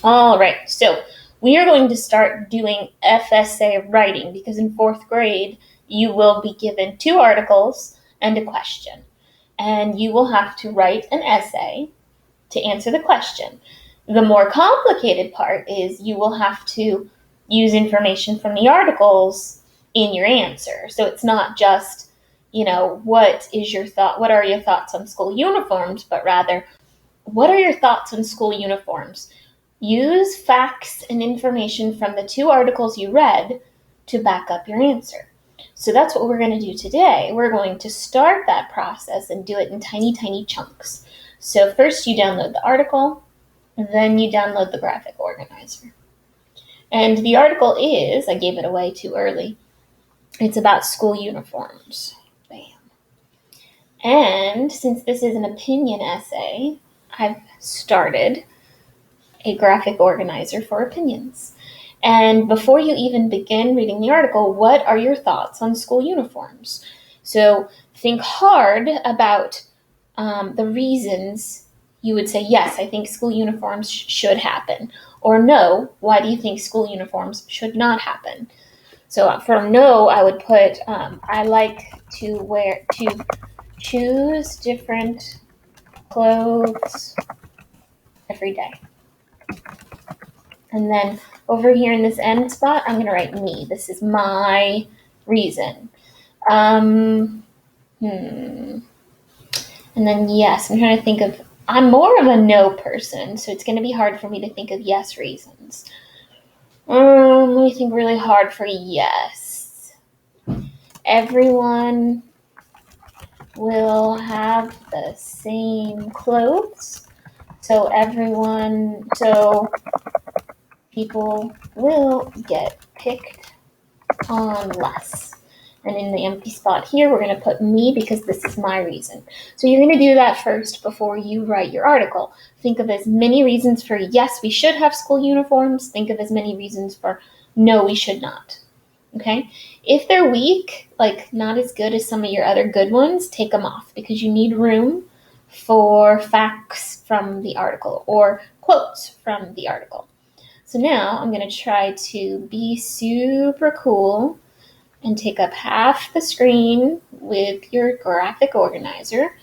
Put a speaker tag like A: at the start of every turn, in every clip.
A: All right, so we are going to start doing FSA writing because in fourth grade, you will be given 2 articles and a question. And you will have to write an essay to answer the question. The more complicated part is you will have to use information from the articles in your answer. So it's not just, what is your thought? What are your thoughts on school uniforms? But rather, what are your thoughts on school uniforms? Use facts and information from the 2 articles you read to back up your answer. So that's what we're going to do today. We're going to start that process and do it in tiny, tiny chunks. So first you download the article, then you download the graphic organizer. And the article is, I gave it away too early, it's about school uniforms. Bam. And since this is an opinion essay, I've started a graphic organizer for opinions. And before you even begin reading the article, what are your thoughts on school uniforms? So think hard about the reasons you would say, yes, I think school uniforms should happen. Or no, why do you think school uniforms should not happen? So for no, I would put, I like to choose different clothes every day. And then over here in this end spot, I'm going to write me. This is my reason. And then yes, I'm trying to think of, I'm more of a no person, so it's going to be hard for me to think of yes reasons. Let me think really hard for yes. Everyone will have the same clothes. So people will get picked on less. And in the empty spot here, we're going to put me because this is my reason. So you're going to do that first before you write your article. Think of as many reasons for yes, we should have school uniforms. Think of as many reasons for no, we should not. Okay? If they're weak, like not as good as some of your other good ones, take them off because you need room for facts from the article or quotes from the article. So now I'm going to try to be super cool and take up half the screen with your graphic organizer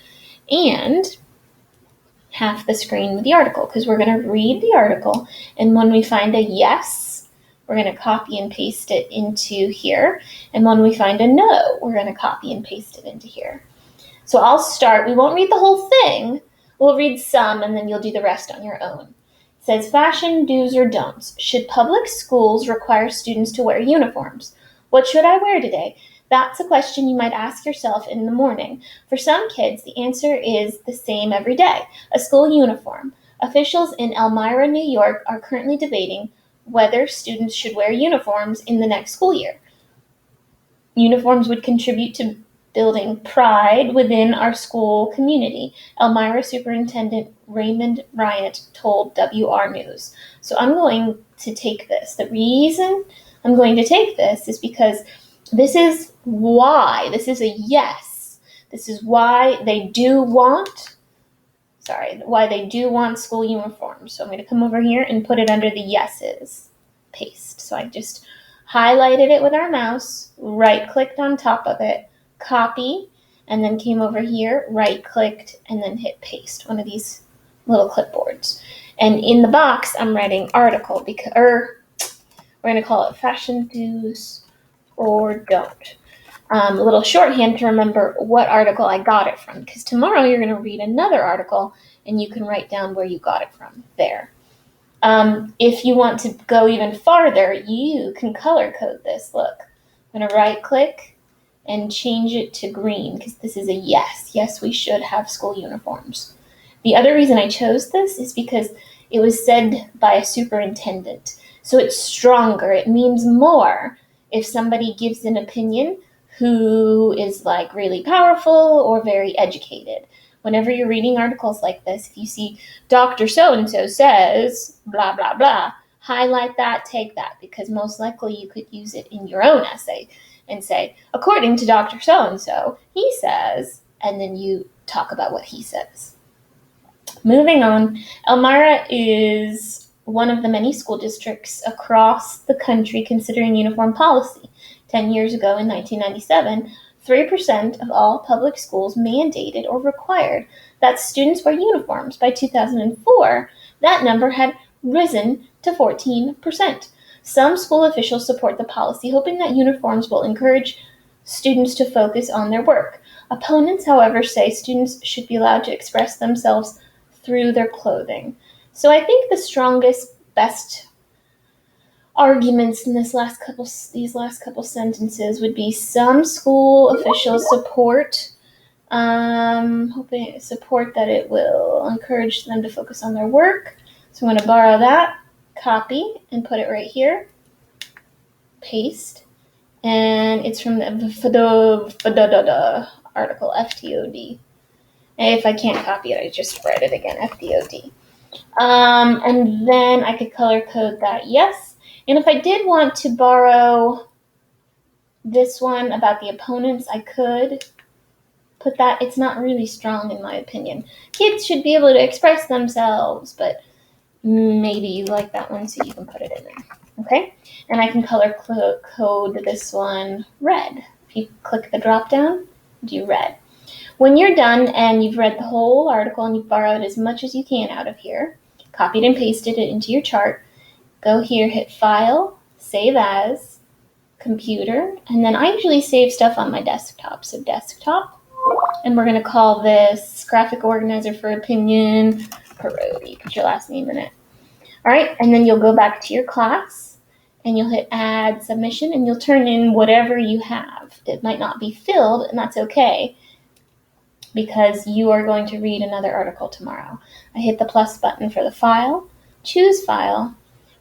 A: and half the screen with the article because we're going to read the article, and when we find a yes, we're going to copy and paste it into here, and when we find a no, we're going to copy and paste it into here. So I'll start. We won't read the whole thing. We'll read some, and then you'll do the rest on your own. It says, fashion do's or don'ts. Should public schools require students to wear uniforms? What should I wear today? That's a question you might ask yourself in the morning. For some kids, the answer is the same every day, a school uniform. Officials in Elmira, New York are currently debating whether students should wear uniforms in the next school year. Uniforms would contribute to building pride within our school community, Elmira Superintendent Raymond Bryant told WR News. So I'm going to take this. The reason I'm going to take this is because this is why. This is a yes. This is why they do want school uniforms. So I'm going to come over here and put it under the yeses. Paste. So I just highlighted it with our mouse, right-clicked on top of it, copy, and then came over here, right-clicked, and then hit paste, one of these little clipboards. And in the box, I'm writing article, because we're going to call it fashion do's or don't. A little shorthand to remember what article I got it from, because tomorrow you're going to read another article, and you can write down where you got it from there. If you want to go even farther, you can color code this. Look, I'm going to right-click and change it to green because this is a yes. Yes, we should have school uniforms. The other reason I chose this is because it was said by a superintendent. So it's stronger. It means more if somebody gives an opinion who is like really powerful or very educated. Whenever you're reading articles like this, if you see Dr. So-and-so says blah, blah, blah, highlight that, take that, because most likely you could use it in your own essay and say, according to Dr. So-and-so, he says, and then you talk about what he says. Moving on, Elmira is one of the many school districts across the country considering uniform policy. 10 years ago in 1997, 3% of all public schools mandated or required that students wear uniforms. By 2004, that number had risen to 14%. Some school officials support the policy, hoping that uniforms will encourage students to focus on their work. Opponents, however, say students should be allowed to express themselves through their clothing. So I think the strongest, best arguments in these last couple sentences would be some school officials support that it will encourage them to focus on their work. So I'm going to borrow that, copy, and put it right here. Paste. And it's from the article, FTOD. And if I can't copy it, I just read it again, FTOD. And then I could color code that, yes. And if I did want to borrow this one about the opponents, I could put that. It's not really strong in my opinion. Kids should be able to express themselves, but maybe you like that one, so you can put it in there. Okay? And I can color code this one red. If you click the drop down, do red. When you're done and you've read the whole article and you've borrowed as much as you can out of here, copied and pasted it into your chart, go here, hit File, Save As, Computer, and then I usually save stuff on my desktop. So Desktop, and we're going to call this Graphic Organizer for Opinion Parodi. Put your last name in it. All right, and then you'll go back to your class, and you'll hit Add Submission, and you'll turn in whatever you have. It might not be filled, and that's okay, because you are going to read another article tomorrow. I hit the plus button for the file, choose File.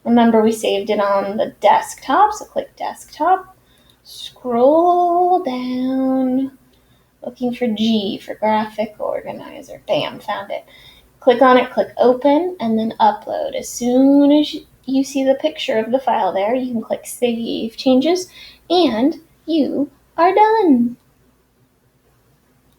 A: Remember, we saved it on the desktop, so click Desktop. Scroll down, looking for G for Graphic Organizer. Bam, found it. Click on it, click Open, and then Upload. As soon as you see the picture of the file there, you can click Save Changes, and you are done.